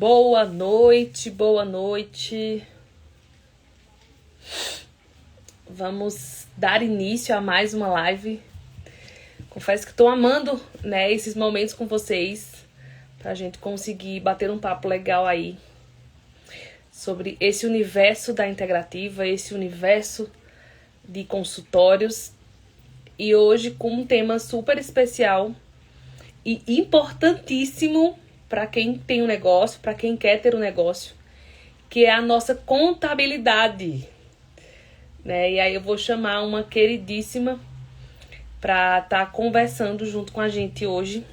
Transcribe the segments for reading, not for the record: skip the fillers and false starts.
Boa noite, boa noite. Vamos dar início a mais uma live. Confesso que estou amando, né, esses momentos com vocês, pra gente conseguir bater um papo legal aí sobre esse universo da integrativa, esse universo de consultórios. E hoje com um tema super especial e importantíssimo para quem tem um negócio, para quem quer ter um negócio, que é a nossa contabilidade, né? E aí eu vou chamar uma queridíssima para estar conversando junto com a gente hoje,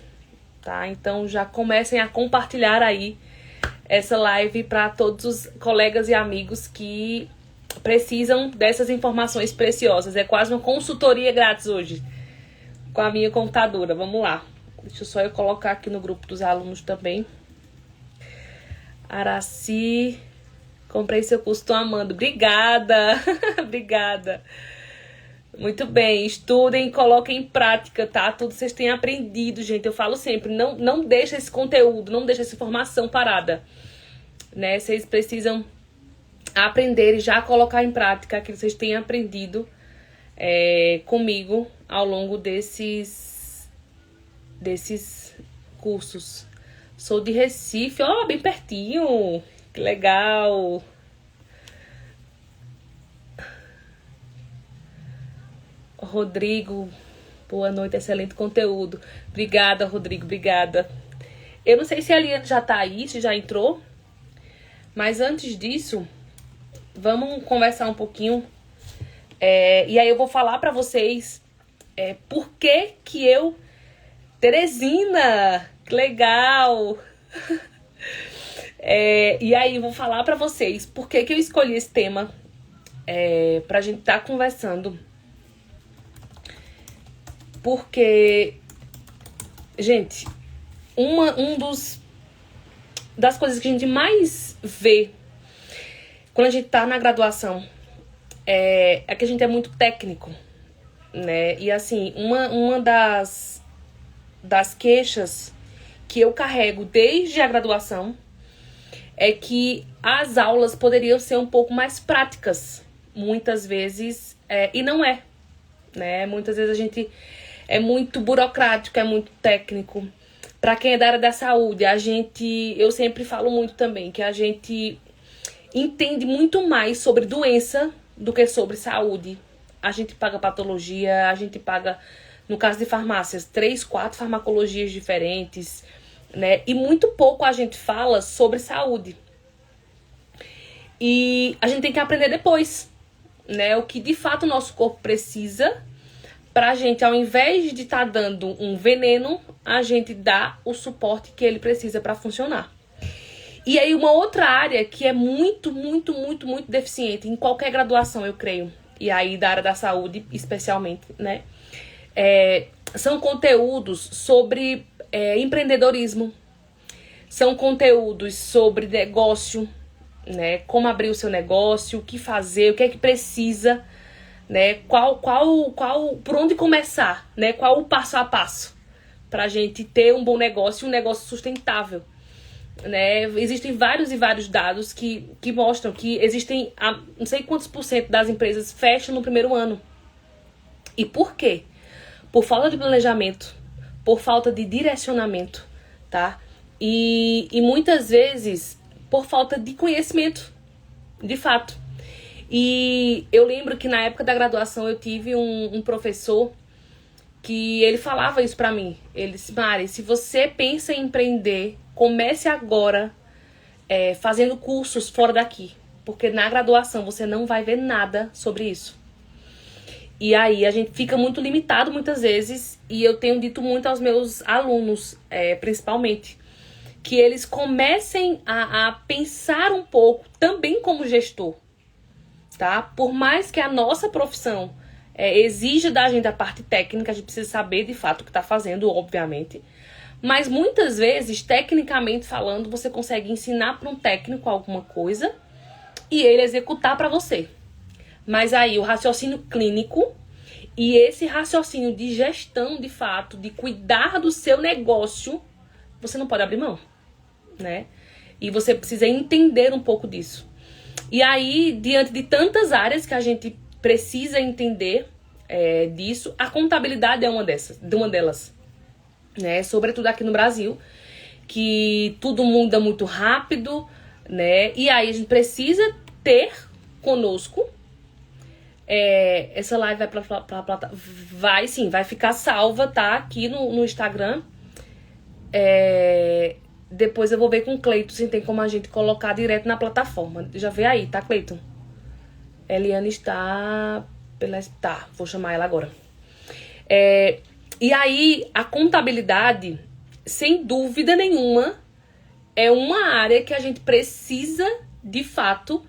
tá? Então já comecem a compartilhar aí essa live para todos os colegas e amigos que precisam dessas informações preciosas. É quase uma consultoria grátis hoje com a minha contadora. Vamos lá. Deixa só eu colocar aqui no grupo dos alunos também. Araci, comprei seu curso, tô amando. Obrigada, obrigada. Muito bem, estudem, coloquem em prática, tá? Tudo vocês têm aprendido, gente. Eu falo sempre, não deixa esse conteúdo, não deixa essa informação parada, né? Vocês precisam aprender e já colocar em prática aquilo que vocês têm aprendido comigo ao longo desses cursos. Sou de Recife, ó, bem pertinho. Que legal. Rodrigo, boa noite, excelente conteúdo. Obrigada, Rodrigo, obrigada. Eu não sei se a Liane já tá aí, se já entrou. Mas antes disso, vamos conversar um pouquinho. E aí eu vou falar pra vocês por que eu... Teresina, que legal! E aí eu vou falar pra vocês por que eu escolhi esse tema pra gente estar conversando. Porque, gente, das coisas que a gente mais vê quando a gente tá na graduação é que a gente é muito técnico, né? E assim, uma das queixas que eu carrego desde a graduação é que as aulas poderiam ser um pouco mais práticas, muitas vezes, e não é, né? Muitas vezes a gente é muito burocrático, é muito técnico. Para quem é da área da saúde, eu sempre falo muito também, que a gente entende muito mais sobre doença do que sobre saúde. A gente paga patologia, a gente paga... No caso de farmácias, 3, 4 farmacologias diferentes, né? E muito pouco a gente fala sobre saúde. E a gente tem que aprender depois, né? O que de fato o nosso corpo precisa pra gente, ao invés de estar dando um veneno, a gente dá o suporte que ele precisa para funcionar. E aí uma outra área que é muito, muito, muito, muito deficiente em qualquer graduação, eu creio. E aí da área da saúde, especialmente, né? São conteúdos sobre empreendedorismo, são conteúdos sobre negócio, né? Como abrir o seu negócio, o que fazer, o que é que precisa, né? Por onde começar, né? Qual o passo a passo pra gente ter um bom negócio, um negócio sustentável, né? Existem vários e vários dados que mostram que existem não sei quantos % das empresas fecham no primeiro ano. E por quê? Por falta de planejamento, por falta de direcionamento, tá? E muitas vezes por falta de conhecimento, de fato. E eu lembro que na época da graduação eu tive um professor que ele falava isso pra mim. Ele disse, Mari, se você pensa em empreender, comece agora fazendo cursos fora daqui. Porque na graduação você não vai ver nada sobre isso. E aí a gente fica muito limitado muitas vezes, e eu tenho dito muito aos meus alunos, principalmente, que eles comecem a pensar um pouco também como gestor, tá? Por mais que a nossa profissão exija da gente a parte técnica, a gente precisa saber de fato o que está fazendo, obviamente. Mas muitas vezes, tecnicamente falando, você consegue ensinar para um técnico alguma coisa e ele executar para você. Mas aí o raciocínio clínico e esse raciocínio de gestão, de fato, de cuidar do seu negócio, você não pode abrir mão, né? E você precisa entender um pouco disso. E aí, diante de tantas áreas que a gente precisa entender disso, a contabilidade é uma delas, né? Sobretudo aqui no Brasil, que tudo muda muito rápido, né? E aí a gente precisa ter conosco. Essa live vai ficar salva, tá? Aqui no Instagram. Depois eu vou ver com o Cleiton se tem como a gente colocar direto na plataforma. Já vê aí, tá, Cleiton? Eliane está Tá, vou chamar ela agora. E aí, a contabilidade, sem dúvida nenhuma, é uma área que a gente precisa, de fato,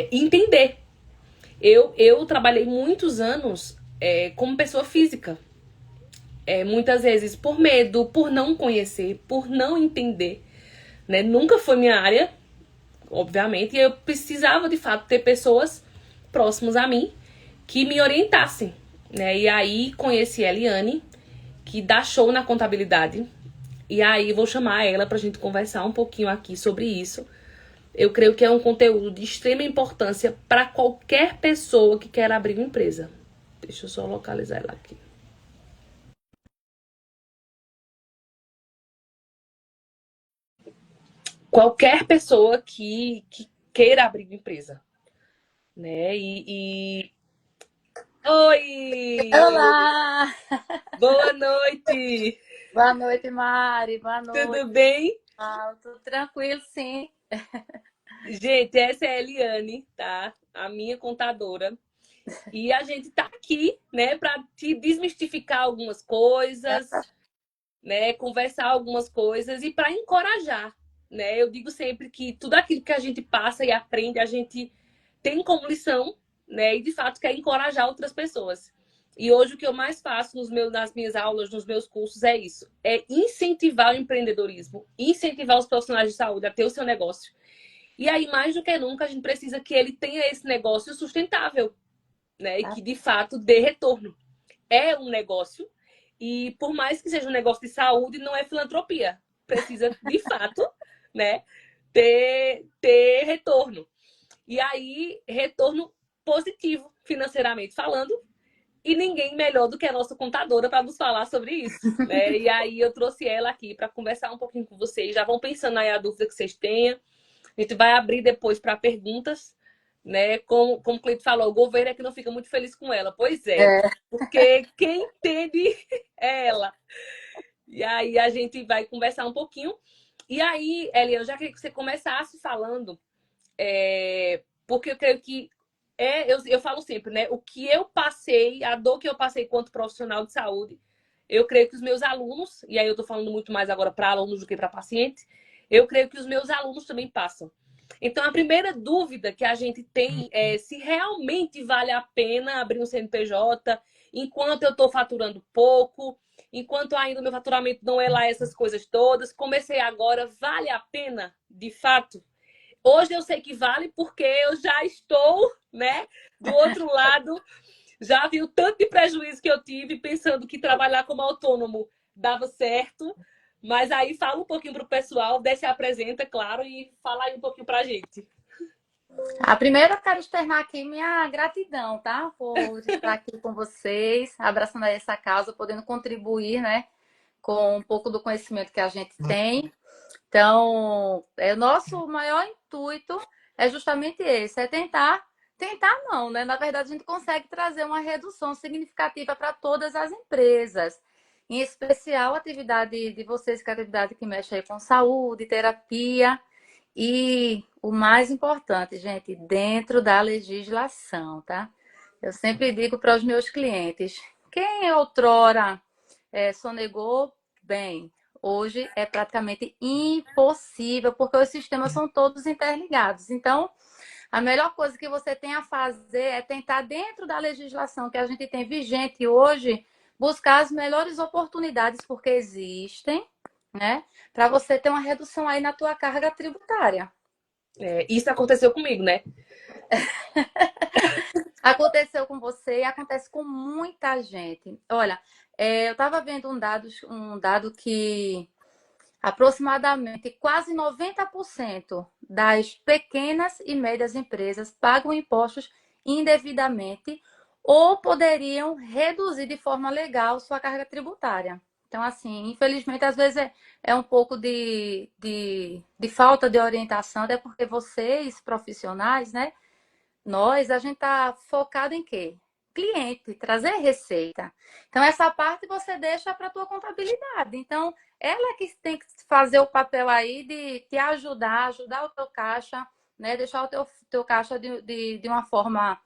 entender. Eu trabalhei muitos anos como pessoa física. Muitas vezes por medo, por não conhecer, por não entender, né? Nunca foi minha área, obviamente, e eu precisava, de fato, ter pessoas próximas a mim que me orientassem, né? E aí conheci a Eliane, que dá show na contabilidade, e aí vou chamar ela pra gente conversar um pouquinho aqui sobre isso. Eu creio que é um conteúdo de extrema importância para qualquer pessoa que quer abrir uma empresa. Deixa eu só localizar ela aqui. Qualquer pessoa que queira abrir uma empresa, né? Oi! Olá! Boa noite! Boa noite, Mari. Boa Tudo noite. bem? Tudo tranquilo, sim. Gente, essa é a Eliane, tá? A minha contadora. E a gente tá aqui, né, para te desmistificar algumas coisas, né, conversar algumas coisas e para encorajar, né? Eu digo sempre que tudo aquilo que a gente passa e aprende, a gente tem como lição, né? E de fato quer encorajar outras pessoas. E hoje o que eu mais faço nas minhas aulas, nos meus cursos é isso, é incentivar o empreendedorismo, incentivar os profissionais de saúde a ter o seu negócio. E aí, mais do que nunca, a gente precisa que ele tenha esse negócio sustentável, né? E que de fato dê retorno. É um negócio, e por mais que seja um negócio de saúde, não é filantropia. Precisa, de fato, né, ter retorno. E aí, retorno positivo, financeiramente falando, e ninguém melhor do que a nossa contadora para nos falar sobre isso, né? E aí eu trouxe ela aqui para conversar um pouquinho com vocês. Já vão pensando aí a dúvida que vocês tenham. A gente vai abrir depois para perguntas, né? Como o Cleito falou, o governo é que não fica muito feliz com ela. Pois é, É. porque quem entende é ela. E aí a gente vai conversar um pouquinho. E aí, Eliana, eu já queria que você começasse falando, porque eu creio que eu falo sempre, né? O que eu passei, a dor que eu passei quanto profissional de saúde, eu creio que os meus alunos, e aí eu tô falando muito mais agora para alunos do que para pacientes, eu creio que os meus alunos também passam. Então, a primeira dúvida que a gente tem é se realmente vale a pena abrir um CNPJ enquanto eu estou faturando pouco, enquanto ainda o meu faturamento não é lá essas coisas todas. Comecei agora, vale a pena, de fato? Hoje eu sei que vale porque eu já estou, né, do outro lado, já vi o tanto de prejuízo que eu tive pensando que trabalhar como autônomo dava certo. Mas aí fala um pouquinho para o pessoal, se apresenta, claro, e fala aí um pouquinho para a gente. Primeiro eu quero externar aqui minha gratidão, tá? Por estar aqui com vocês, abraçando essa causa, podendo contribuir, né? Com um pouco do conhecimento que a gente tem. Então, o nosso maior intuito é justamente esse, é tentar não, né? Na verdade, a gente consegue trazer uma redução significativa para todas as empresas. Em especial a atividade de vocês, que é a atividade que mexe aí com saúde, terapia e o mais importante, gente, dentro da legislação, tá? Eu sempre digo para os meus clientes, quem outrora sonegou, bem, hoje é praticamente impossível, porque os sistemas são todos interligados. Então, a melhor coisa que você tem a fazer é tentar, dentro da legislação que a gente tem vigente hoje, buscar as melhores oportunidades, porque existem, né? Para você ter uma redução aí na tua carga tributária. Isso aconteceu comigo, né? Aconteceu com você e acontece com muita gente. Olha, eu estava vendo um dado que Aproximadamente quase 90% das pequenas e médias empresas pagam impostos indevidamente ou poderiam reduzir de forma legal sua carga tributária. Então, assim, infelizmente, às vezes é um pouco de falta de orientação, até porque vocês, profissionais, né? A gente está focado em quê? Cliente, trazer receita. Então, essa parte você deixa para a tua contabilidade. Então, ela que tem que fazer o papel aí de te ajudar o teu caixa, né? Deixar o teu caixa de uma forma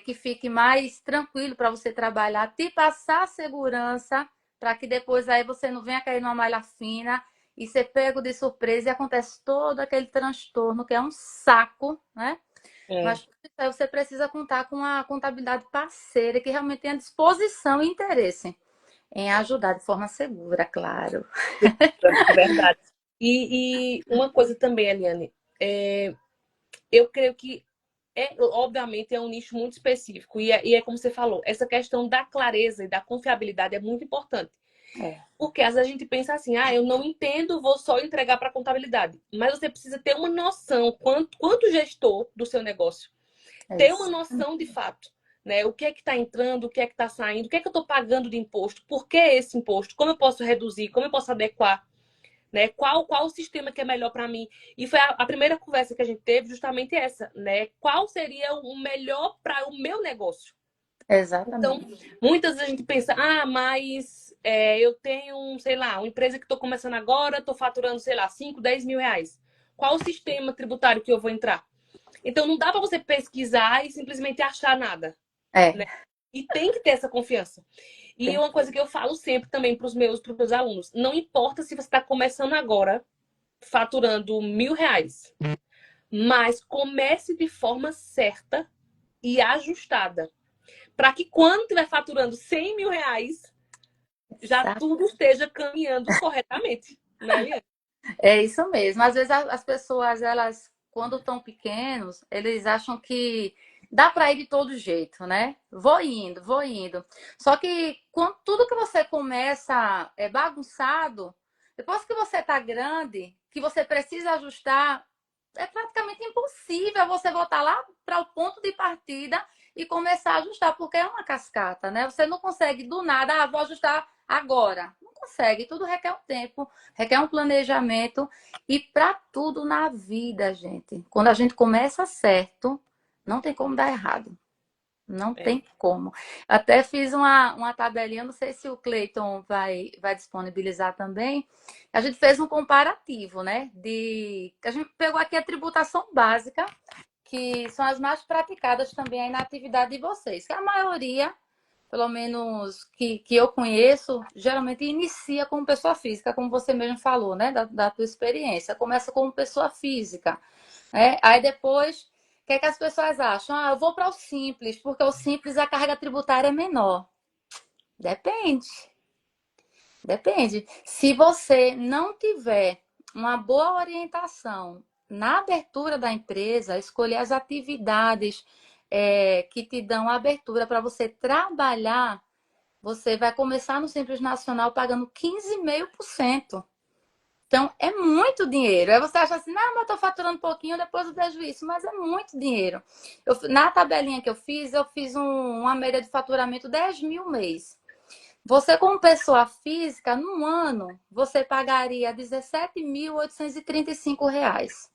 que fique mais tranquilo para você trabalhar, te passar segurança, para que depois aí você não venha cair numa malha fina e ser pego de surpresa e acontece todo aquele transtorno, que é um saco, né? É, Mas você precisa contar com a contabilidade parceira que realmente tenha disposição e interesse em ajudar de forma segura, claro. verdade. E uma coisa também, Eliane, eu creio que obviamente é um nicho muito específico e é como você falou, essa questão da clareza e da confiabilidade é muito importante. É, Porque às vezes a gente pensa assim, eu não entendo, vou só entregar para a contabilidade. Mas você precisa ter uma noção, quanto gestor do seu negócio, é ter uma isso. noção de fato. Né? O que é que está entrando, o que é que está saindo, o que é que eu estou pagando de imposto, por que esse imposto, como eu posso reduzir, como eu posso adequar, né? Qual o sistema que é melhor para mim? E foi a primeira conversa que a gente teve, justamente essa, né? Qual seria o melhor para o meu negócio? Então, Exatamente. muitas vezes a gente pensa, mas eu tenho, sei lá, uma empresa que estou começando agora, estou faturando, sei lá, 5, 10 mil reais. Qual o sistema tributário que eu vou entrar? Então, não dá para você pesquisar e simplesmente achar nada, É, né? E tem que ter essa confiança. E tem. uma coisa que eu falo sempre também para os meus alunos, não importa se você está começando agora, faturando 1.000 reais, mas comece de forma certa e ajustada. Para que quando estiver faturando 100 mil reais, já tudo esteja caminhando corretamente, né, Eliane? É isso mesmo. Às vezes as pessoas, elas, quando estão pequenos, eles acham que dá para ir de todo jeito, né? Vou indo, vou indo. Só que quando tudo que você começa é bagunçado, depois que você está grande, que você precisa ajustar, é praticamente impossível você voltar lá para o ponto de partida e começar a ajustar, porque é uma cascata, né? Você não consegue do nada, vou ajustar agora. Não consegue, tudo requer um tempo, requer um planejamento e para tudo na vida, gente. Quando a gente começa certo, não tem como dar errado. Não É. tem como. Até fiz uma tabelinha, não sei se o Cleiton vai disponibilizar também. A gente fez um comparativo, né? A gente pegou aqui a tributação básica, que são as mais praticadas também aí na atividade de vocês, que a maioria, pelo menos que eu conheço, geralmente inicia como pessoa física, como você mesmo falou, né? Da tua experiência. Começa como pessoa física. Né? Aí depois, o que é que as pessoas acham? Eu vou para o simples, porque o simples a carga tributária é menor. Depende. Depende. Se você não tiver uma boa orientação na abertura da empresa, escolher as atividades que te dão abertura para você trabalhar, você vai começar no Simples Nacional pagando 15,5%. Então, é muito dinheiro. Aí você acha assim, não, mas eu estou faturando um pouquinho, depois eu vejo isso. Mas é muito dinheiro. Na tabelinha que eu fiz uma média de faturamento 10 mil mês. Você, como pessoa física, num ano, você pagaria R$ 17.835.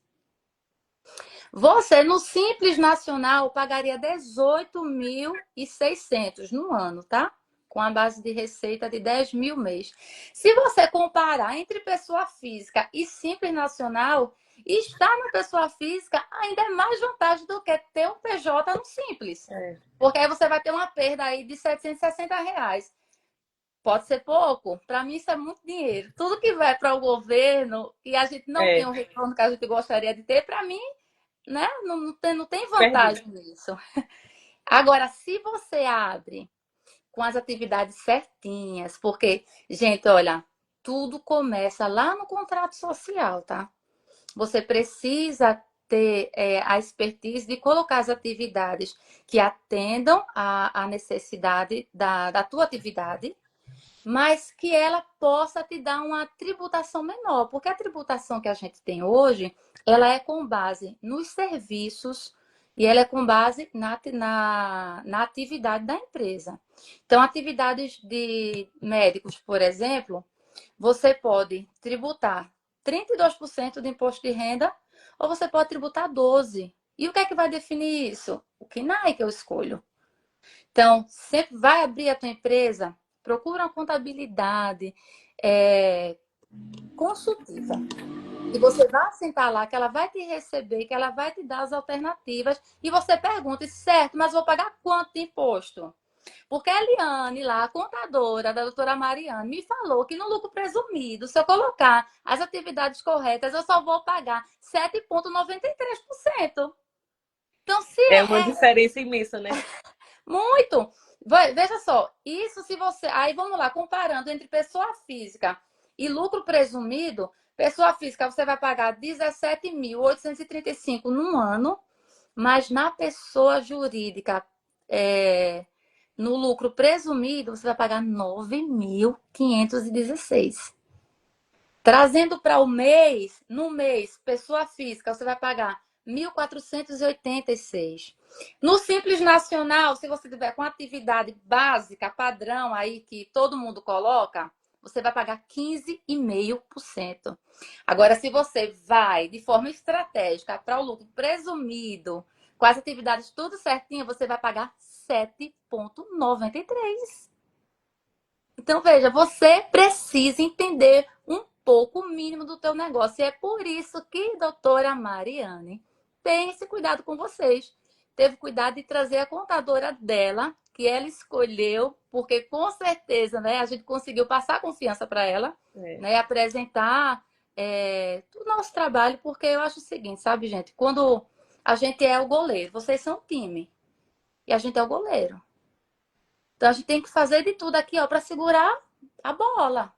Você, no Simples Nacional, pagaria 18.600 no ano, tá? Com a base de receita de 10 mil mês. Se você comparar entre pessoa física e Simples Nacional, estar na pessoa física ainda é mais vantagem do que ter um PJ no Simples. É. Porque aí você vai ter uma perda aí de R$ 760. Pode ser pouco, para mim isso é muito dinheiro. Tudo que vai para o governo e a gente não tem É, o retorno que a gente gostaria de ter, para mim, né, não tem perdido. vantagem nisso. Agora, se você abre com as atividades certinhas, porque, gente, olha, tudo começa lá no contrato social, tá? Você precisa ter a expertise de colocar as atividades que atendam à necessidade da tua atividade mas que ela possa te dar uma tributação menor, porque a tributação que a gente tem hoje, ela é com base nos serviços e ela é com base na atividade da empresa. Então, atividades de médicos, por exemplo, você pode tributar 32% de imposto de renda ou você pode tributar 12%. E o que é que vai definir isso? O KNAI que eu escolho. Então, sempre vai abrir a tua empresa, procura uma contabilidade consultiva. E você vai sentar lá, que ela vai te receber, que ela vai te dar as alternativas. E você pergunta, certo, mas vou pagar quanto de imposto? Porque a Eliane, lá, a contadora da doutora Mariane, me falou que no lucro presumido, se eu colocar as atividades corretas, eu só vou pagar 7,93%. Então, se É uma diferença imensa, né? muito. Veja só, isso se você. Aí vamos lá, comparando entre pessoa física e lucro presumido, pessoa física você vai pagar 17.835 num ano, mas na pessoa jurídica, no lucro presumido, você vai pagar 9.516. Trazendo para o mês, no mês, pessoa física, você vai pagar 1.486. No Simples Nacional, se você tiver com atividade básica, padrão aí que todo mundo coloca, você vai pagar 15,5%. Agora, se você vai de forma estratégica para o lucro presumido, com as atividades tudo certinho, você vai pagar 7,93%. Então, veja, você precisa entender um pouco o mínimo do teu negócio. E é por isso que doutora Mariane tem esse cuidado com vocês. Teve cuidado de trazer a contadora dela, que ela escolheu, porque com certeza, né, a gente conseguiu passar confiança para ela, né, apresentar o nosso trabalho, porque eu acho o seguinte, sabe, gente? Quando a gente é o goleiro, vocês são o time, e a gente é o goleiro. Então a gente tem que fazer de tudo aqui, ó, para segurar a bola,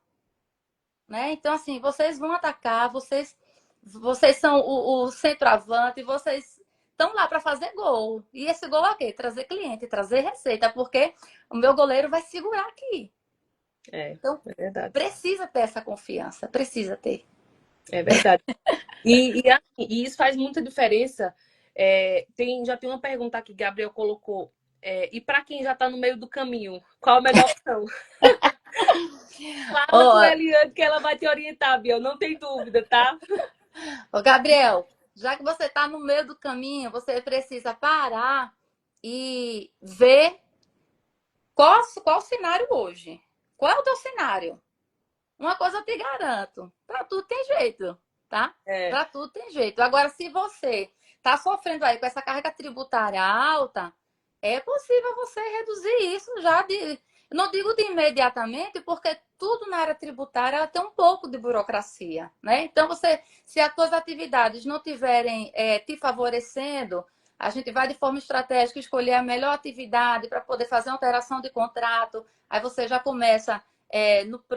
né? Então assim, vocês vão atacar, vocês são o centroavante, vocês estão lá para fazer gol. E esse gol é o quê? Trazer cliente, trazer receita, porque o meu goleiro vai segurar aqui. Então É verdade. precisa ter essa confiança, precisa ter. É verdade. E isso faz muita diferença. Já tem uma pergunta aqui que Gabriel colocou. E para quem já está no meio do caminho, qual a melhor opção? Fala com a Ó, Eliane que ela vai te orientar, Biel. Não tem dúvida, tá? Ô, Gabriel, já que você está no meio do caminho, você precisa parar e ver qual o cenário hoje. Qual é o teu cenário? Uma coisa eu te garanto, para tudo tem jeito, tá? É. Para tudo tem jeito. Agora, se você está sofrendo aí com essa carga tributária alta, é possível você reduzir isso já de. Não digo de imediatamente, porque tudo na área tributária ela tem um pouco de burocracia, né? Então, se as suas atividades não tiverem te favorecendo, a gente vai de forma estratégica escolher a melhor atividade para poder fazer uma alteração de contrato. Aí você já começa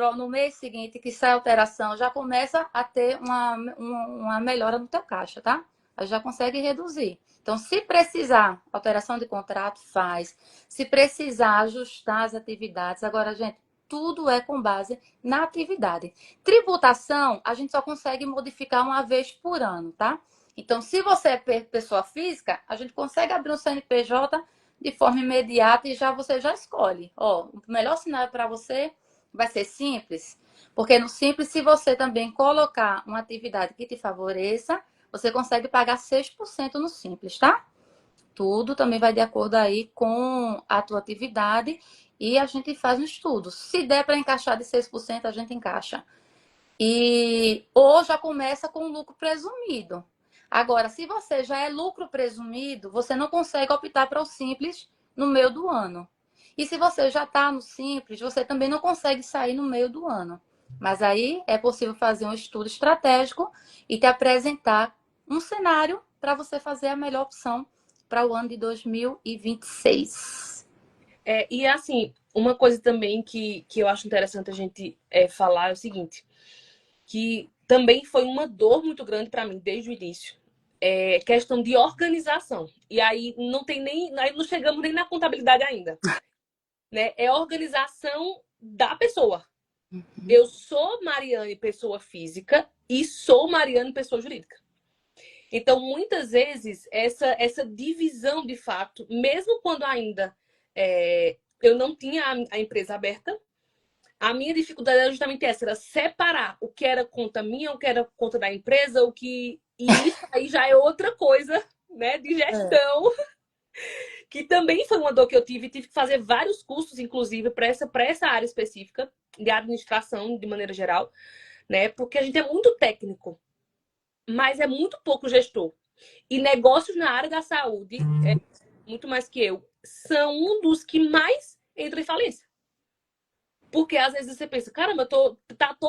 no mês seguinte que sai a alteração, já começa a ter uma melhora no teu caixa, tá? Aí já consegue reduzir. Então, se precisar alteração de contrato, faz. Se precisar ajustar as atividades, agora, gente, tudo é com base na atividade. Tributação, a gente só consegue modificar uma vez por ano, tá? Então, se você é pessoa física, a gente consegue abrir um CNPJ de forma imediata e você já escolhe. Ó, o melhor cenário para você vai ser simples, porque no simples, se você também colocar uma atividade que te favoreça, você consegue pagar 6% no simples, tá? Tudo também vai de acordo aí com a tua atividade e a gente faz um estudo. Se der para encaixar de 6%, a gente encaixa. Ou já começa com lucro presumido. Agora, se você já é lucro presumido, você não consegue optar para o simples no meio do ano. E se você já está no simples, você também não consegue sair no meio do ano. Mas aí é possível fazer um estudo estratégico e te apresentar um cenário para você fazer a melhor opção para o ano de 2026. E assim, uma coisa também que eu acho interessante a gente falar é o seguinte, que também foi uma dor muito grande para mim desde o início. Questão de organização. E aí não chegamos nem na contabilidade ainda. Né? É organização da pessoa. Uhum. Eu sou Mariane, pessoa física, e sou Mariane, pessoa jurídica. Então, muitas vezes, essa divisão de fato, mesmo quando ainda eu não tinha a empresa aberta, a minha dificuldade era justamente essa, era separar o que era conta minha, o que era conta da empresa, e isso aí já é outra coisa, né, de gestão, que também foi uma dor que eu tive que fazer vários cursos, inclusive, para essa área específica de administração, de maneira geral, né, porque a gente é muito técnico, mas é muito pouco gestor. E negócios na área da saúde, muito mais que eu, são um dos que mais entram em falência. Porque às vezes você pensa, caramba, tô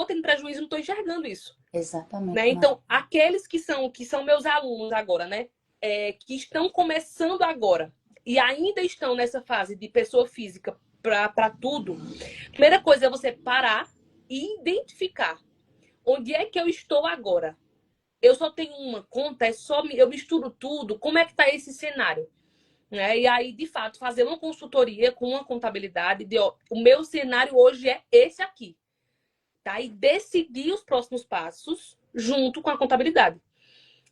tendo prejuízo e não tô enxergando isso. Exatamente. Né? Então, aqueles que são meus alunos agora, né? Que estão começando agora e ainda estão nessa fase de pessoa física para tudo, a primeira coisa é você parar e identificar onde é que eu estou agora. Eu só tenho uma conta, eu misturo tudo. Como é que está esse cenário? Né? E aí, de fato, fazer uma consultoria com uma contabilidade de, ó, o meu cenário hoje é esse aqui. Tá? E decidir os próximos passos junto com a contabilidade.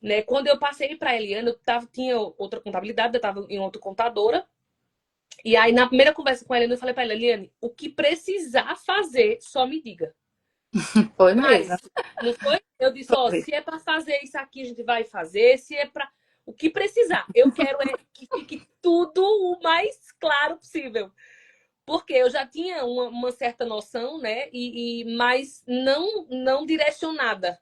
Né? Quando eu passei para a Eliana, tinha outra contabilidade, eu estava em outra contadora. E aí, na primeira conversa com a Eliana, eu falei para ela, Eliane, o que precisar fazer, só me diga. Foi mesmo. Não foi? Eu disse, ó, se é para fazer isso aqui, a gente vai fazer. Se é para o que precisar. Eu quero que fique tudo o mais claro possível. Porque eu já tinha uma certa noção, né? Mas não direcionada.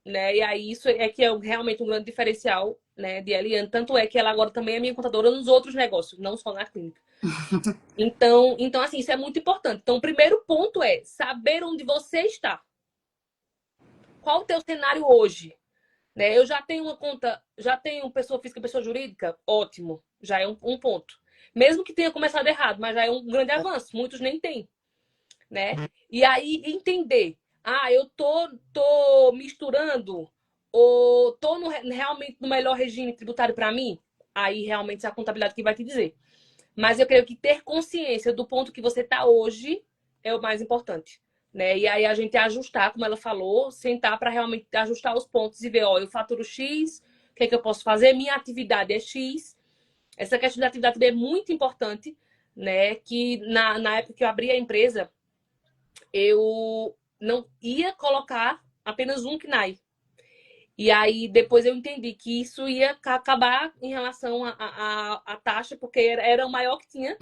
Né? E aí isso é que é realmente um grande diferencial, né, de Eliane. Tanto é que ela agora também é minha contadora nos outros negócios, não só na clínica. Então, assim, isso é muito importante. Então, o primeiro ponto é saber onde você está. Qual o teu cenário hoje? Né? Eu já tenho uma conta, já tenho pessoa física, pessoa jurídica, ótimo, já é um ponto. Mesmo que tenha começado errado, mas já é um grande avanço, muitos nem têm, né? E aí entender, eu tô misturando ou tô realmente no melhor regime tributário para mim? Aí realmente é a contabilidade que vai te dizer. Mas eu creio que ter consciência do ponto que você está hoje é o mais importante. Né? E aí a gente ajustar, como ela falou, sentar para realmente ajustar os pontos e ver, ó, eu faturo X, o que é que eu posso fazer? Minha atividade é X. Essa questão da atividade também é muito importante, né? Que na época que eu abri a empresa, eu não ia colocar apenas um KNAI. E aí depois eu entendi que isso ia acabar em relação à taxa, porque era o maior que tinha.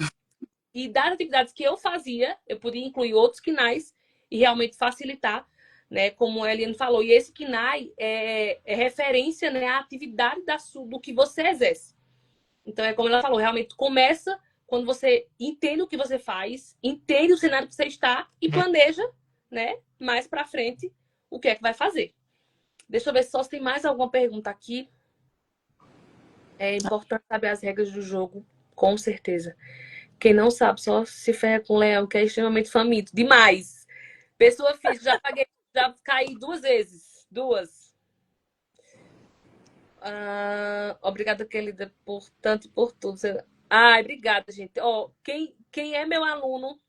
E das atividades que eu fazia, eu podia incluir outros KNAIs e realmente facilitar, né? Como a Eliane falou. E esse KNAI é referência, né, à atividade do que você exerce. Então, é como ela falou, realmente começa quando você entende o que você faz, entende o cenário que você está e planeja, né, mais para frente o que é que vai fazer. Deixa eu ver só se tem mais alguma pergunta aqui. É importante saber as regras do jogo, com certeza. Quem não sabe só se ferra com o leão, que é extremamente faminto. Demais. Pessoa física, já caí 2 vezes. 2. Obrigada, querida, por tanto e por tudo. Obrigada, gente. Quem é meu aluno,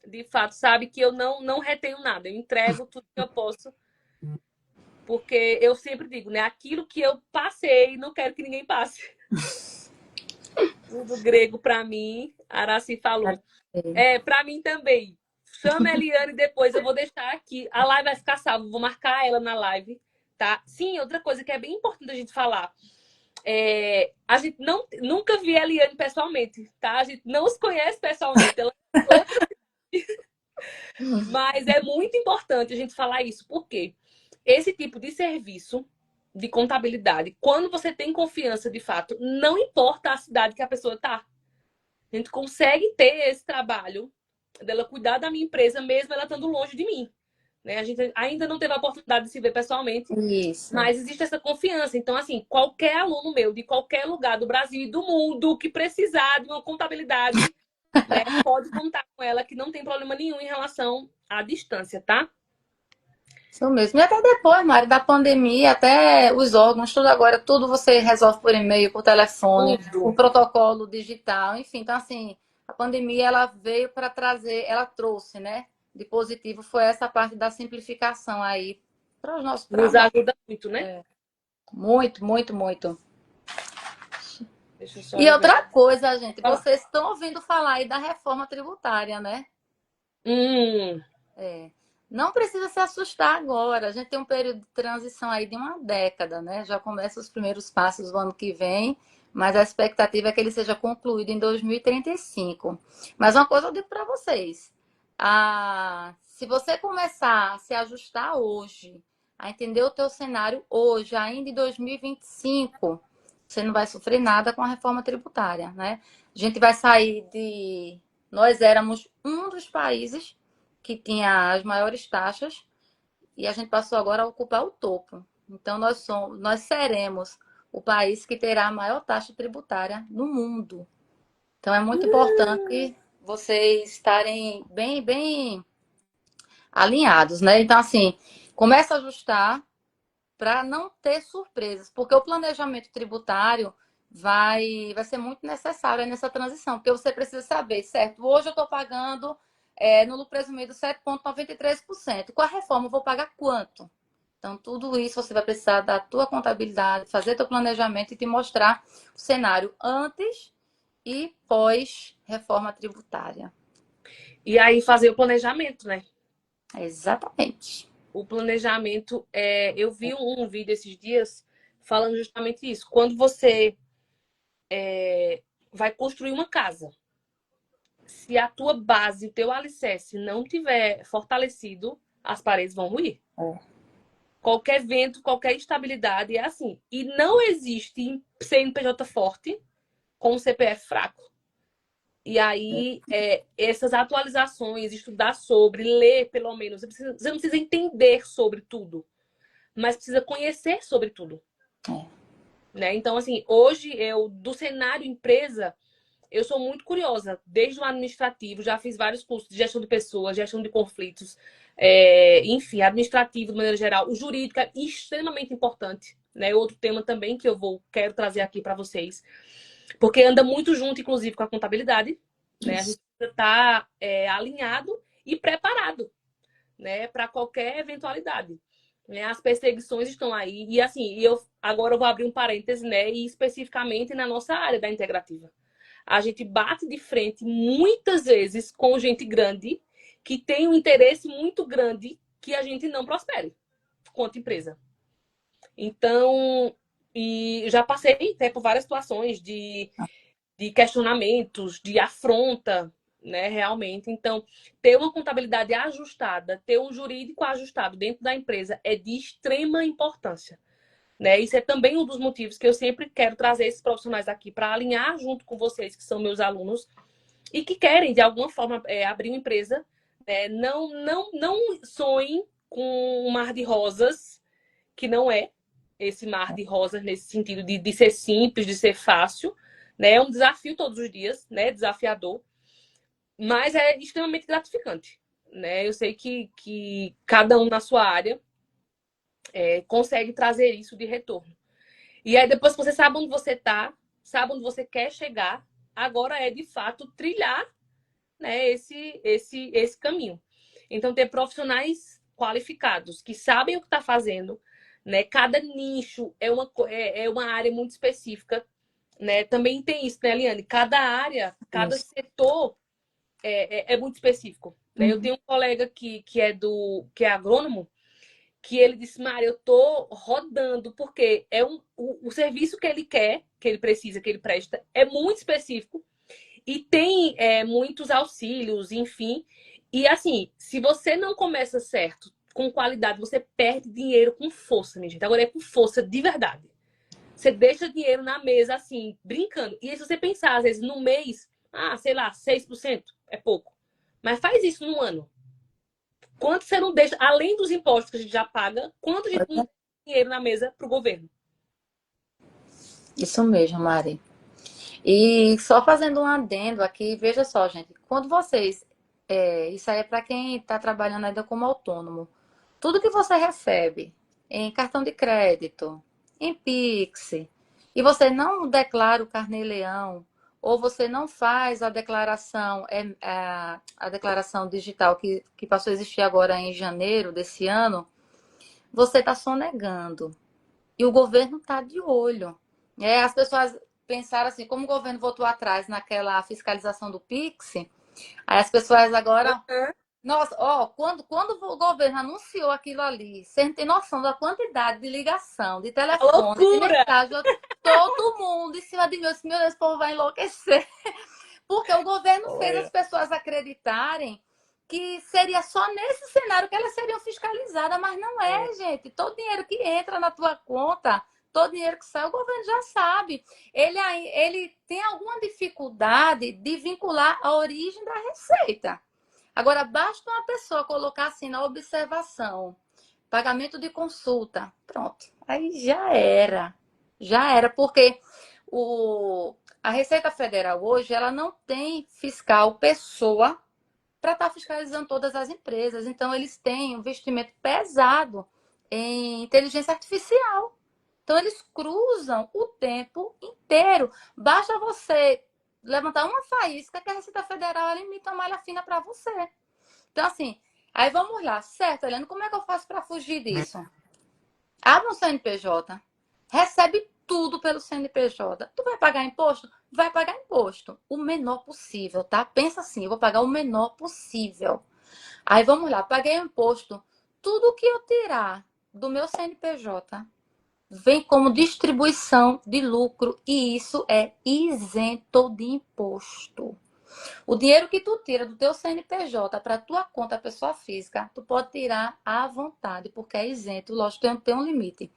de fato, sabe que eu não retenho nada. Eu entrego tudo que eu posso. Porque eu sempre digo, né? Aquilo que eu passei, não quero que ninguém passe. Tudo grego para mim, Araci falou. Para mim também. Chama a Eliane depois, eu vou deixar aqui. A live vai ficar salva, vou marcar ela na live, tá? Sim, outra coisa que é bem importante a gente falar. A gente nunca viu a Eliane pessoalmente, tá? A gente não se conhece pessoalmente. Ela é outra... Mas é muito importante a gente falar isso, porque esse tipo de serviço de contabilidade, quando você tem confiança de fato, não importa a cidade que a pessoa está. A gente consegue ter esse trabalho dela cuidar da minha empresa, mesmo ela estando longe de mim. Né? A gente ainda não teve a oportunidade de se ver pessoalmente, mas existe essa confiança. Então, assim, qualquer aluno meu, de qualquer lugar do Brasil e do mundo, que precisar de uma contabilidade, né, pode contar com ela, que não tem problema nenhum em relação à distância, tá? Isso mesmo. E até depois, Mari, da pandemia, até os órgãos, tudo agora, tudo você resolve por e-mail, por telefone, por protocolo digital, enfim. Então, assim, a pandemia, ela veio para trazer, ela trouxe, né? de positivo foi essa parte da simplificação aí para os nossos Nos trabalhos. ajuda muito, né? Muito, muito, muito. Deixa eu só E ver. outra coisa, gente, Falar. vocês estão ouvindo falar aí da reforma tributária, né? Hum, É. Não precisa se assustar agora. A gente tem um período de transição aí de uma década, né? Já começa os primeiros passos do ano que vem, mas a expectativa é que ele seja concluído em 2035. Mas uma coisa eu digo para vocês: se você começar a se ajustar hoje, a entender o teu cenário hoje, ainda em 2025, você não vai sofrer nada com a reforma tributária, né? A gente vai sair de. Nós éramos um dos países que tinha as maiores taxas e a gente passou agora a ocupar o topo. Então nós seremos o país que terá a maior taxa tributária no mundo. Então é muito importante vocês estarem bem, bem alinhados, né? Então assim, começa a ajustar para não ter surpresas, porque o planejamento tributário vai ser muito necessário nessa transição, porque você precisa saber, certo? Hoje eu estou pagando no lucro presumido 7,93%. Com a reforma eu vou pagar quanto? Então, tudo isso você vai precisar da tua contabilidade, fazer teu planejamento e te mostrar o cenário antes e pós reforma tributária. e aí fazer o planejamento, né? Exatamente. O planejamento, eu vi um vídeo esses dias falando justamente isso. Quando você vai construir uma casa, se a tua base, o teu alicerce não tiver fortalecido, as paredes vão ruir. É. Qualquer vento, qualquer instabilidade é assim. E não existe CNPJ forte com CPF fraco. E aí, essas atualizações, estudar sobre, ler pelo menos, você não precisa entender sobre tudo, mas precisa conhecer sobre tudo. Né? Então, assim, hoje do cenário empresa, eu sou muito curiosa, desde o administrativo, já fiz vários cursos de gestão de pessoas, gestão de conflitos, enfim, administrativo de maneira geral. O jurídico é extremamente importante, né? Outro tema também que quero trazer aqui para vocês, porque anda muito junto, inclusive, com a contabilidade, né? A gente precisa estar alinhado e preparado, né, para qualquer eventualidade. Né? As perseguições estão aí e assim, agora eu vou abrir um parêntese, né, e especificamente na nossa área da integrativa. A gente bate de frente muitas vezes com gente grande que tem um interesse muito grande que a gente não prospere quanto empresa. Então, e já passei até por várias situações de questionamentos, de afronta, né, realmente. Então, ter uma contabilidade ajustada, ter um jurídico ajustado dentro da empresa é de extrema importância. Né? Isso é também um dos motivos que eu sempre quero trazer esses profissionais aqui para alinhar junto com vocês, que são meus alunos, e que querem, de alguma forma, abrir uma empresa. Né? Não sonhem com um mar de rosas, que não é esse mar de rosas nesse sentido de ser simples, de ser fácil. Né? É um desafio todos os dias, né? Desafiador, mas é extremamente gratificante. Né? Eu sei que cada um na sua área consegue trazer isso de retorno. E aí, depois que você sabe onde você está, sabe onde você quer chegar, agora é de fato trilhar, né, esse caminho. Então, ter profissionais qualificados que sabem o que está fazendo, né? Cada nicho é uma área muito específica, né? Também tem isso, né, Eliane? Cada área, cada Isso. setor é muito específico. Né? Eu Uhum. tenho um colega que é agrônomo, que ele disse, Mário, eu tô rodando, porque o serviço que ele quer, que ele precisa, que ele presta, é muito específico e tem muitos auxílios, enfim. E assim, se você não começa certo, com qualidade, você perde dinheiro com força, minha gente. Agora é com força de verdade. Você deixa dinheiro na mesa, assim, brincando. E aí, se você pensar, às vezes, no mês, sei lá, 6% é pouco. Mas faz isso no ano. Quanto você não deixa, além dos impostos que a gente já paga, quanto a gente não deixa dinheiro na mesa para o governo? Isso mesmo, Mari. E só fazendo um adendo aqui, veja só, gente, quando vocês. Isso aí é para quem está trabalhando ainda como autônomo. Tudo que você recebe em cartão de crédito, em Pix, e você não declara o carnê-leão ou você não faz a declaração, a declaração digital que passou a existir agora em janeiro desse ano, você está sonegando. E o governo está de olho. As pessoas pensaram assim, como o governo voltou atrás naquela fiscalização do Pix, aí as pessoas agora. Nossa, ó, quando o governo anunciou aquilo ali, você não tem noção da quantidade de ligação, de A telefone, de loucura! mensagem, todo mundo em cima de mim. Eu disse, meu Deus, esse povo vai enlouquecer. Porque o governo fez as Olha. pessoas acreditarem que seria só nesse cenário que elas seriam fiscalizadas, mas não É. é, gente. Todo dinheiro que entra na tua conta, todo dinheiro que sai, o governo já sabe. Ele tem alguma dificuldade de vincular a origem da receita. Agora, basta uma pessoa colocar assim na observação, pagamento de consulta, pronto. Aí já era. Já era, porque a Receita Federal hoje ela não tem fiscal pessoa para estar fiscalizando todas as empresas. Então, eles têm um investimento pesado em inteligência artificial. Então, eles cruzam o tempo inteiro. Basta você levantar uma faísca que a Receita Federal ela emite uma malha fina para você. Então, assim, aí vamos lá. Certo, Helena, como é que eu faço para fugir disso? Abre um CNPJ, recebe tudo pelo CNPJ. Tu vai pagar imposto? Vai pagar imposto. O menor possível, tá? Pensa assim, eu vou pagar o menor possível. Aí vamos lá, paguei o imposto. Tudo que eu tirar do meu CNPJ vem como distribuição de lucro e isso é isento de imposto. O dinheiro que tu tira do teu CNPJ para tua conta pessoa física, tu pode tirar à vontade, porque é isento. Lógico, tem um limite.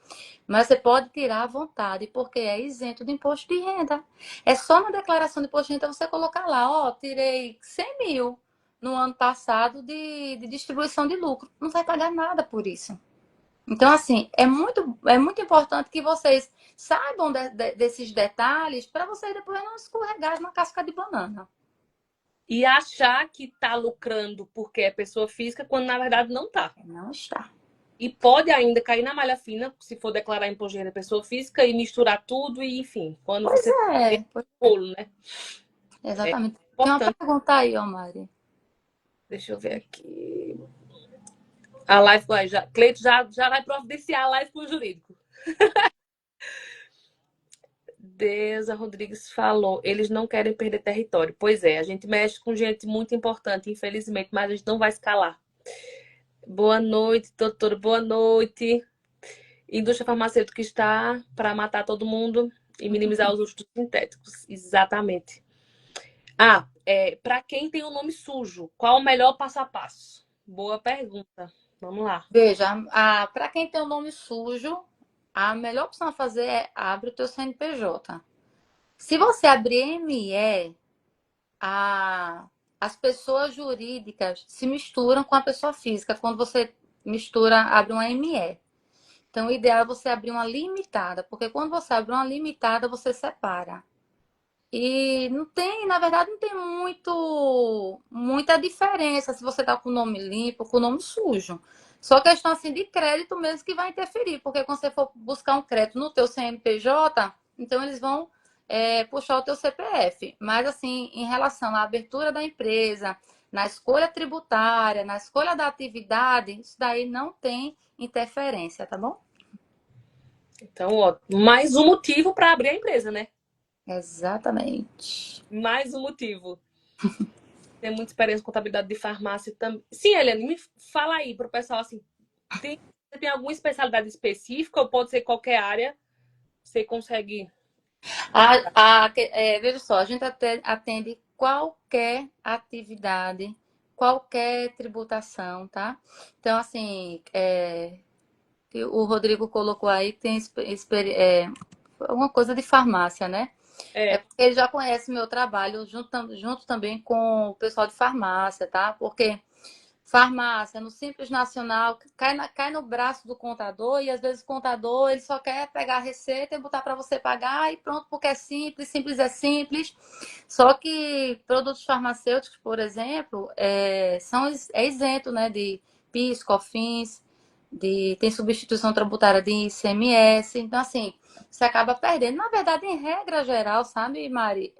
Mas você pode tirar à vontade, porque é isento de imposto de renda. É só na declaração de imposto de renda você colocar lá, ó, tirei 100 mil no ano passado de distribuição de lucro. Não vai pagar nada por isso. Então, assim, é muito importante que vocês saibam desses detalhes para vocês depois não escorregarem na casca de banana. E achar que tá lucrando porque é pessoa física, quando na verdade não tá. Não está. E pode ainda cair na malha fina, se for declarar imposto de renda pessoa física e misturar tudo e, enfim, quando Pois você tem é, bolo, né? É exatamente. Tem uma importante. pergunta aí, ó, Mari. Deixa eu ver aqui. A live, Cleito já vai providenciar a live com o jurídico. Deusa Rodrigues falou, eles não querem perder território. Pois é, a gente mexe com gente muito importante, infelizmente, mas a gente não vai escalar. Boa noite, doutora, boa noite. Indústria farmacêutica está para matar todo mundo e minimizar os custos sintéticos. Exatamente. Para quem tem o nome sujo, qual o melhor passo a passo? Boa pergunta. Vamos lá. Veja, para quem tem o nome sujo, a melhor opção a fazer é abre o teu CNPJ. Se você abrir ME, as pessoas jurídicas se misturam com a pessoa física. Quando você mistura, abre uma ME. Então, o ideal é você abrir uma limitada, porque quando você abre uma limitada, você separa. E não tem, na verdade, não tem muita diferença se você tá com o nome limpo ou com o nome sujo. Só questão assim de crédito mesmo que vai interferir, porque quando você for buscar um crédito no teu CNPJ, então eles vão puxar o teu CPF. Mas assim, em relação à abertura da empresa, na escolha tributária, na escolha da atividade, isso daí não tem interferência, tá bom? Então, ó, mais um motivo para abrir a empresa, né? Exatamente. Mais um motivo. Tem muita experiência em contabilidade de farmácia também. Sim, Eliane, me fala aí para o pessoal assim, tem alguma especialidade específica ou pode ser qualquer área? Você consegue. Veja só, a gente atende qualquer atividade, qualquer tributação, tá? Então, assim, que o Rodrigo colocou aí que tem alguma coisa de farmácia, né? É É, porque ele já conhece meu trabalho junto também com o pessoal de farmácia, tá? Porque farmácia, no Simples Nacional, cai no braço do contador e às vezes o contador ele só quer pegar a receita e botar para você pagar e pronto, porque é simples, simples é simples. Só que produtos farmacêuticos, por exemplo, é isento, né, de PIS, COFINS, tem substituição tributária de ICMS. Então, assim, você acaba perdendo. Na verdade, em regra geral, sabe, Mari?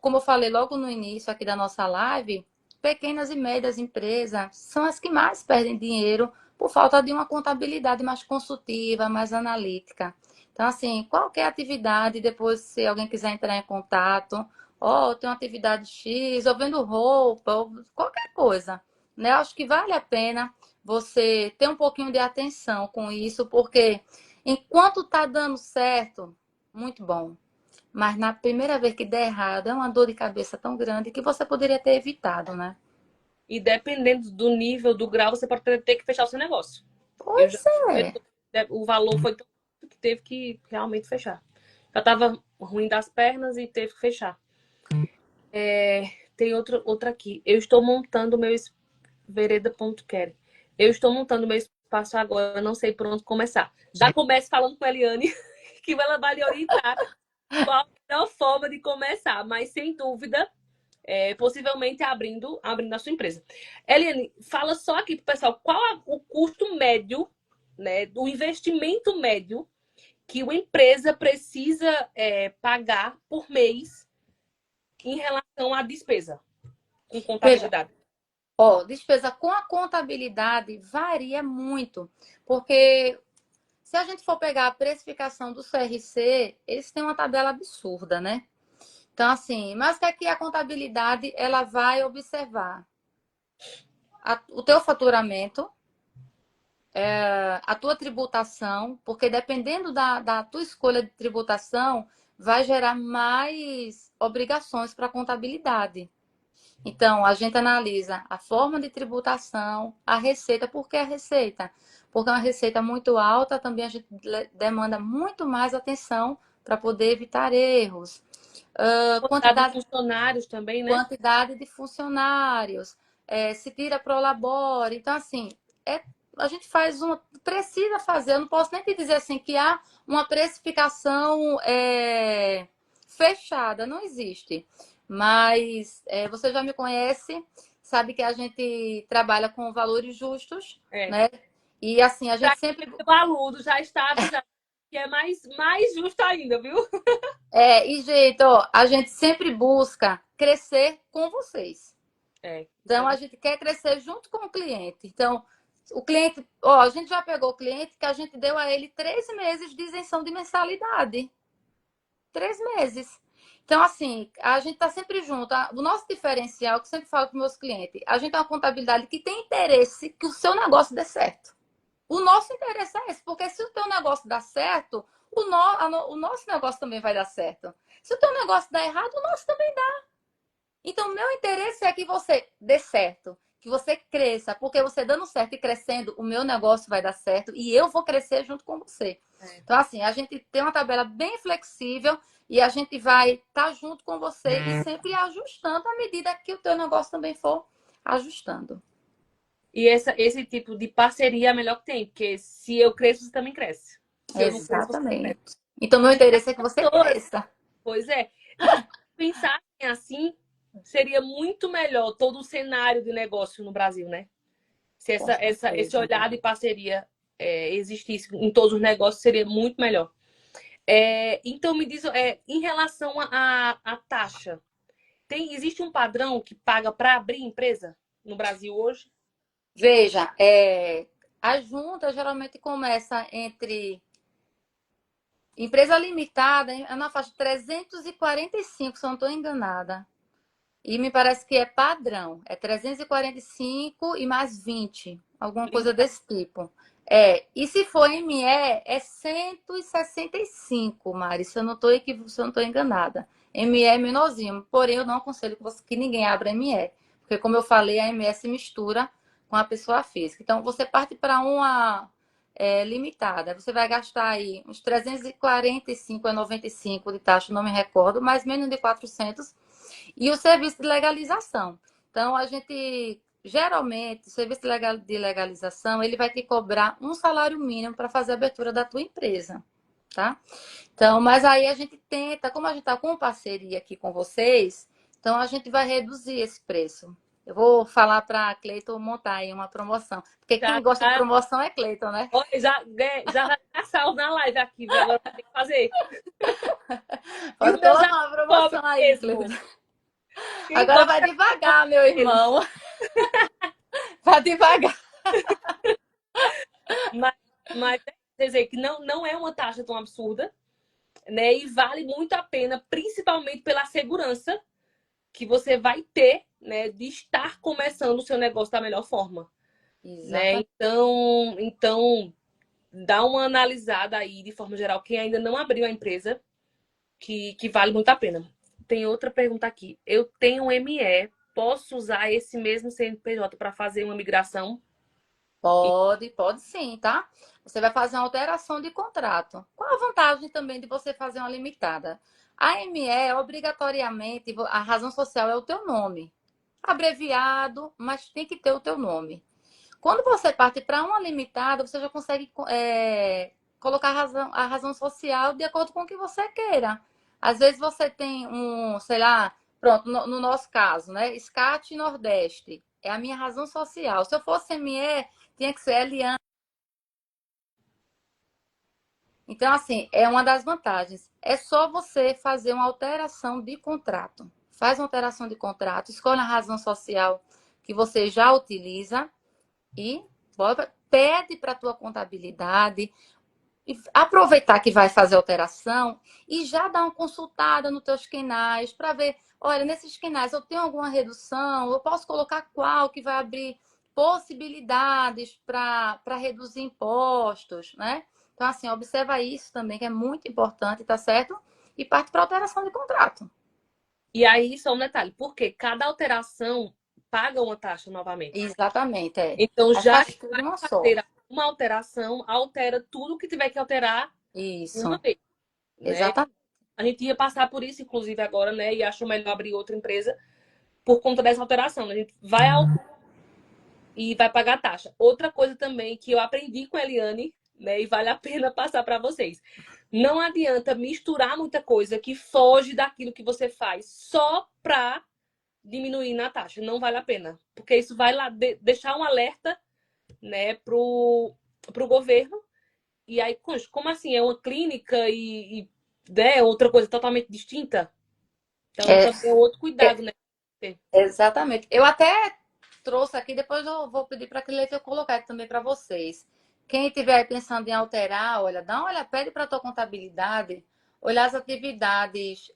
Como eu falei logo no início aqui da nossa live, pequenas e médias empresas são as que mais perdem dinheiro por falta de uma contabilidade mais consultiva, mais analítica. Então, assim, qualquer atividade, depois, se alguém quiser entrar em contato, ó, tem uma atividade X, ou vendo roupa, ou qualquer coisa, né? Eu acho que vale a pena você ter um pouquinho de atenção com isso, porque enquanto tá dando certo, muito bom. Mas na primeira vez que der errado, é uma dor de cabeça tão grande que você poderia ter evitado, né? E dependendo do nível, do grau, você pode ter que fechar o seu negócio. Eu já, Pois é. o valor foi tão alto que teve que realmente fechar. Já tava ruim das pernas e teve que fechar. Tem outra aqui. Eu estou montando meu vereda.care. Eu estou montando meu espaço agora, não sei por onde começar. Já comece falando com a Eliane, que ela vai lhe orientar qual a melhor forma de começar, mas sem dúvida, possivelmente abrindo a sua empresa. Eliane, fala só aqui pro pessoal qual é o custo médio, né, do investimento médio que uma empresa precisa pagar por mês em relação à despesa com Veja, contabilidade. ó, despesa com a contabilidade varia muito, porque se a gente for pegar a precificação do CRC, eles têm uma tabela absurda, né? Então, assim, mas que aqui a contabilidade ela vai observar o teu faturamento, a tua tributação, porque dependendo da tua escolha de tributação, vai gerar mais obrigações para a contabilidade. Então, a gente analisa a forma de tributação, a receita. Por que a receita? Porque é uma receita muito alta, também a gente demanda muito mais atenção para poder evitar erros. Quantidade de funcionários também, né? Quantidade de funcionários, se tira pro labore. Então, assim, a gente faz uma. Precisa fazer, eu não posso nem te dizer assim que há uma precificação fechada, não existe. Mas você já me conhece, sabe que a gente trabalha com valores justos, É. né? E assim, a gente sempre. O aluno já está avisado que é mais justo ainda, viu? E, gente, ó, a gente sempre busca crescer com vocês. Isso é Então, a gente quer crescer junto com o cliente. Então, o cliente, ó, a gente já pegou o cliente que a gente deu a ele 3 meses de isenção de mensalidade. 3 meses. Então, assim, a gente está sempre junto. O nosso diferencial, que eu sempre falo com meus clientes, a gente é uma contabilidade que tem interesse que o seu negócio dê certo. O nosso interesse é esse, porque se o teu negócio dá certo, o nosso negócio também vai dar certo. Se o teu negócio dá errado, o nosso também dá. Então, meu interesse é que você dê certo, que você cresça, porque você dando certo e crescendo, o meu negócio vai dar certo e eu vou crescer junto com você. Então, assim, a gente tem uma tabela bem flexível e a gente vai estar junto com você e sempre ajustando à medida que o teu negócio também for ajustando. E esse tipo de parceria é a melhor que tem, porque se eu cresço, você também cresce. Se eu não cresço, você não cresce. Exatamente. Então, meu interesse é que você Todas, cresça. pois é. E pensar assim seria muito melhor todo o cenário de negócio no Brasil, né? Se Com esse certeza. olhar de parceria existisse em todos os negócios, seria muito melhor. Então, me diz, em relação à taxa, existe um padrão que paga para abrir empresa no Brasil hoje? Veja, a junta geralmente começa entre empresa limitada, é na faixa de 345, se eu não estou enganada. E me parece que é padrão. É 345 e mais 20, alguma coisa desse tipo. E se for ME, é 165, Mari, se eu não estou enganada. ME é menorzinho, porém eu não aconselho que ninguém abra ME. Porque, como eu falei, a ME se mistura com a pessoa física. Então, você parte para uma limitada. Você vai gastar aí uns 345 a 95 de taxa, não me recordo, mas menos de 400. E o serviço de legalização. Então, a gente, geralmente, o serviço de legalização, ele vai te cobrar um salário mínimo para fazer a abertura da tua empresa, tá? Então, mas aí a gente tenta, como a gente está com parceria aqui com vocês, então a gente vai reduzir esse preço. Eu vou falar para Cleiton montar aí uma promoção. Porque Já, quem gosta de já, promoção é Cleiton, né? olha, já vai ficar salvo na live aqui, viu? Agora vai ter que fazer. E o Pode meu já colocar uma cobre promoção aí, Cleiton. mesmo. Quem Agora cobre vai devagar, meu ele. irmão. Vai devagar. Mas, mas quer dizer que não é uma taxa tão absurda, né? E vale muito a pena, principalmente pela segurança que você vai ter, né, de estar começando o seu negócio da melhor forma, né? Exatamente. Então dá uma analisada aí, de forma geral, quem ainda não abriu a empresa, que vale muito a pena. Tem outra pergunta aqui. Eu tenho um ME, posso usar esse mesmo CNPJ para fazer uma migração? Pode sim, tá? Você vai fazer uma alteração de contrato. Qual a vantagem também de você fazer uma limitada? A ME, obrigatoriamente, a razão social é o teu nome. Abreviado, mas tem que ter o teu nome. Quando você parte para uma limitada, você já consegue colocar a razão social de acordo com o que você queira. Às vezes você tem um, sei lá, pronto, no nosso caso, né? SCAT Nordeste. É a minha razão social. Se eu fosse ME, tinha que ser Eliane. Então, assim, é uma das vantagens. É só você fazer uma alteração de contrato. Faz uma alteração de contrato, escolhe a razão social que você já utiliza e pede para a tua contabilidade e aproveitar que vai fazer alteração e já dar uma consultada nos teus quinais para ver, olha, nesses quinais eu tenho alguma redução, eu posso colocar qual que vai abrir possibilidades para reduzir impostos, né? Então, assim, observa isso também, que é muito importante, tá certo? E parte para alteração de contrato. E aí, só um detalhe, porque cada alteração paga uma taxa novamente. Exatamente, é. Então, Aí já faz que tudo vai uma só. fazer uma alteração, altera tudo que tiver que alterar uma Isso, vez, né? exatamente. A gente ia passar por isso, inclusive, agora, né? E acho melhor abrir outra empresa por conta dessa alteração. A gente vai e vai pagar taxa. Outra coisa também que eu aprendi com a Eliane, né? E vale a pena passar para vocês. Não adianta misturar muita coisa que foge daquilo que você faz só para diminuir na taxa. Não vale a pena. Porque isso vai lá deixar um alerta, né, pro governo. E aí, como assim? É uma clínica né, outra coisa totalmente distinta? Então, É, também é outro cuidado, né? exatamente. Eu até trouxe aqui, depois eu vou pedir para aquele eu colocar aqui também para vocês. Quem estiver aí pensando em alterar, olha, dá uma olhada, pede para a tua contabilidade olhar as atividades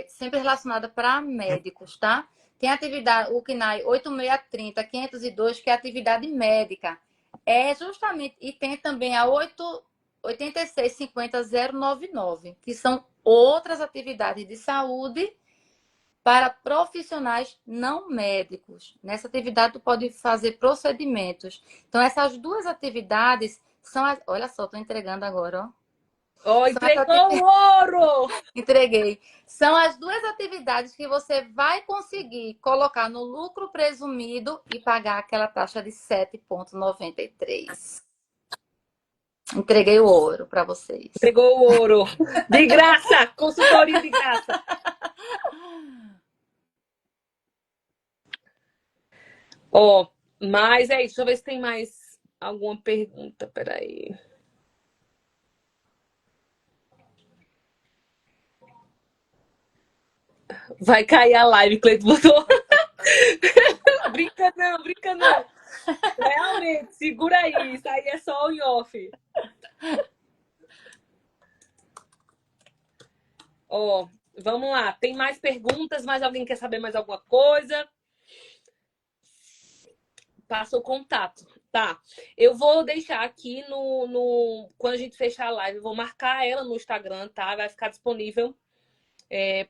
sempre relacionadas para médicos, tá? Tem a atividade, o CNAE 8630, 502, que é atividade médica. É justamente, e tem também a 8650099, que são outras atividades de saúde para profissionais não médicos. Nessa atividade, tu pode fazer procedimentos. Então, essas duas atividades são as... Olha só, estou entregando agora, ó. Ó, São as entregou o ouro! Entreguei. São as duas atividades que você vai conseguir colocar no lucro presumido e pagar aquela taxa de 7,93. Entreguei o ouro para vocês. Entregou o ouro. De graça! Consultoria de graça. Ó, mas é isso. Deixa eu ver se tem mais alguma pergunta. Peraí. Vai cair a live, Cleiton botou. Brinca não, brinca não. Realmente, segura aí. Isso aí é só o em off. Ó, vamos lá. Tem mais perguntas? Mais alguém quer saber mais alguma coisa? Passa o contato. Tá. Eu vou deixar aqui quando a gente fechar a live, eu vou marcar ela no Instagram, tá? Vai ficar disponível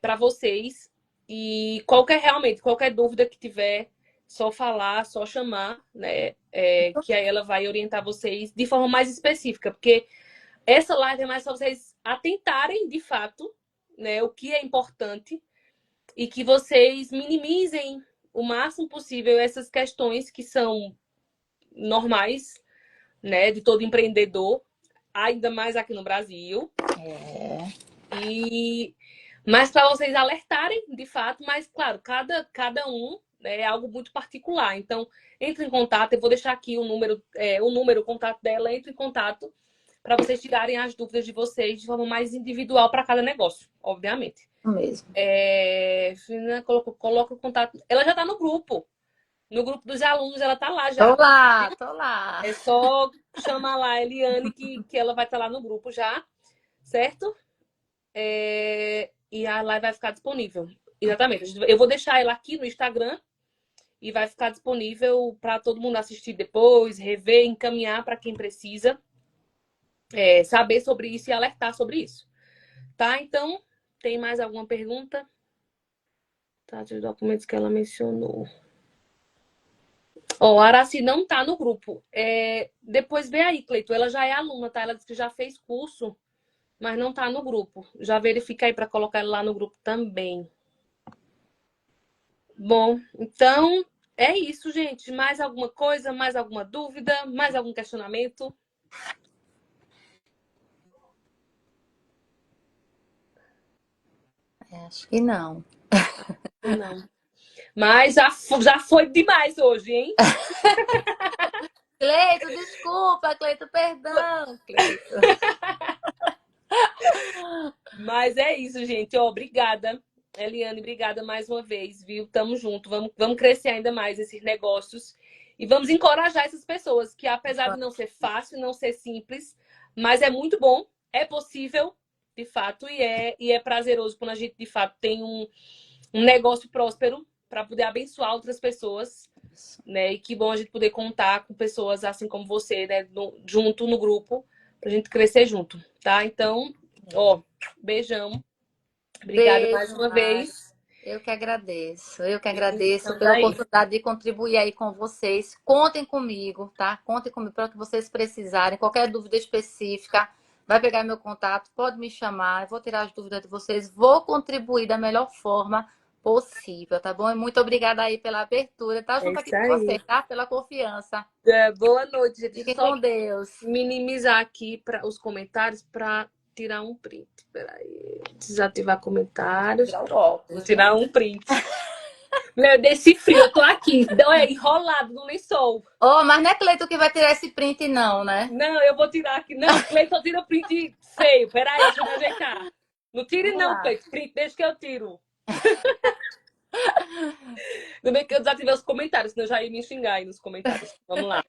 para vocês. E qualquer dúvida que tiver, só falar, só chamar, né? Que aí ela vai orientar vocês de forma mais específica, porque essa live é mais para vocês atentarem de fato, né? O que é importante e que vocês minimizem o máximo possível essas questões que são normais, né? De todo empreendedor, ainda mais aqui no Brasil. E mas para vocês alertarem, de fato, mas claro, cada um né? É algo muito particular. Então, entre em contato, eu vou deixar aqui o contato dela, entre em contato para vocês tirarem as dúvidas de vocês de forma mais individual para cada negócio, obviamente. Mesmo. Coloca o contato. Ela já está no grupo. No grupo dos alunos, ela está lá Tô já. lá, tô lá. É só chamar lá a Eliane, que ela vai estar lá no grupo já, certo? E a live vai ficar disponível. Exatamente. Eu vou deixar ela aqui no Instagram e vai ficar disponível para todo mundo assistir depois, rever, encaminhar para quem precisa saber sobre isso e alertar sobre isso. Tá? Então, tem mais alguma pergunta? Tá, dos documentos que ela mencionou. Ó, a Araci não tá no grupo. Depois vê aí, Cleito. Ela já é aluna, tá? Ela disse que já fez curso, mas não tá no grupo. Já verifica aí para colocar ela lá no grupo também. Bom, então é isso, gente. Mais alguma coisa? Mais alguma dúvida? Mais algum questionamento? Acho que não. Não. Mas já foi demais hoje, hein? Cleito, desculpa, Cleito, perdão, Cleito. Mas é isso, gente. Obrigada, Eliane. Obrigada mais uma vez, viu? Tamo junto. Vamos crescer ainda mais esses negócios. E vamos encorajar essas pessoas que, apesar de não ser fácil, não ser simples, mas é muito bom, é possível, de fato, e é prazeroso quando a gente, de fato, tem um negócio próspero para poder abençoar outras pessoas, né? E que bom a gente poder contar com pessoas assim como você, né? Junto no grupo, pra gente crescer junto, tá? Então, ó, beijão. Obrigada mais Beijo, uma Mari. vez. Eu que agradeço. Eu que E agradeço estamos pela aí. oportunidade de contribuir aí com vocês. Contem comigo, tá? Contem comigo para o que vocês precisarem. Qualquer dúvida específica, vai pegar meu contato, pode me chamar. Eu vou tirar as dúvidas de vocês. Vou contribuir da melhor forma possível, tá bom? E muito obrigada aí pela abertura. Tá É junto aqui isso com aí. vocês, tá? Pela confiança. Boa noite, gente. Deixa eu Fiquem só com Deus. minimizar aqui os comentários para tirar um print. Peraí. Desativar comentários. Tirar o Vou óculos, viu? tirar um print. Meu, desse frio, eu tô aqui, enrolado no lençol. Oh, mas não é Cleito que vai tirar esse print, não, né? Não, eu vou tirar aqui. Não, Cleiton tira print feio. Peraí, deixa eu me ajeitar. Não tire Vamos não, lá. Cleiton. Print, deixa que eu tiro. Ainda bem que eu desativei os comentários, senão eu já ia me xingar aí nos comentários. Vamos lá.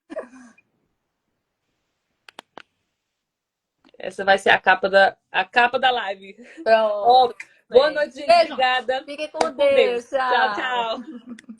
Essa vai ser a capa da live. Ó, Pronto. boa noite, gente. Beijo. Obrigada. Fiquem Fique com com Deus. Deus. Tchau, Tchau. tchau.